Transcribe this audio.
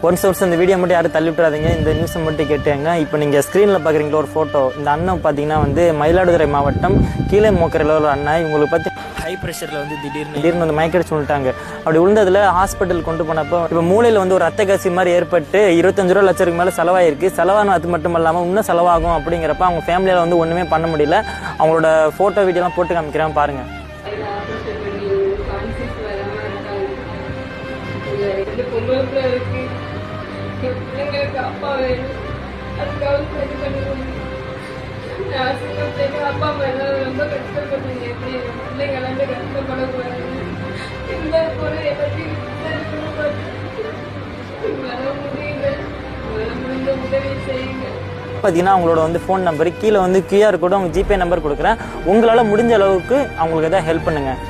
Once இந்த video மட்டும் யாரும் தள்ளி விட்டுறாதீங்க. இந்த நியூஸை மட்டும் கேட்டுங்க. இப்போ நீங்கள் ஸ்க்ரீனில் பார்க்குறீங்களா ஒரு ஃபோட்டோ, இந்த அண்ணன் பார்த்தீங்கன்னா வந்து மயிலாடுதுறை மாவட்டம் கீழே மூக்கரையில் ஒரு அண்ணன். இவங்களுக்கு பார்த்து ஹை ப்ரெஷரில் வந்து திடீர்னு வந்து மயக்கடிச்சு விழுட்டாங்க. அப்படி விழுந்ததில் ஹாஸ்பிட்டல் கொண்டு போனப்போ இப்போ மூளையில் வந்து ஒரு ரத்த கசி மாதிரி ஏற்பட்டு 25 லட்சத்துக்கு மேலே செலவாயிருக்கு. செலவான அது மட்டும் இல்லாமல் இன்னும் செலவாகும். அப்படிங்கிறப்ப அவங்க ஃபேமிலியில் வந்து ஒன்றுமே பண்ண முடியல. அவங்களோட ஃபோட்டோ வீடியோலாம் போட்டு காமிக்கிறேன் பாருங்கள். அப்பா வேணும், அதுக்காக சரி பண்ணுவோம். அப்பா அம்மா எல்லாரும் ரொம்ப கஷ்டப்படுறீங்க. எப்படி பிள்ளைங்க எல்லாமே கஷ்டப்படக்கூடாது. இந்த பொருள் எல்லாத்தையும் வர முடியல. முடிஞ்ச உதவி செய்யுங்க. பார்த்தீங்கன்னா அவங்களோட வந்து ஃபோன் நம்பர் கீழே வந்து QR கோடு, அவங்க ஜிபே நம்பர் கொடுக்குறேன். உங்களால் முடிஞ்ச அளவுக்கு அவங்களுக்கு எதாவது ஹெல்ப் பண்ணுங்கள்.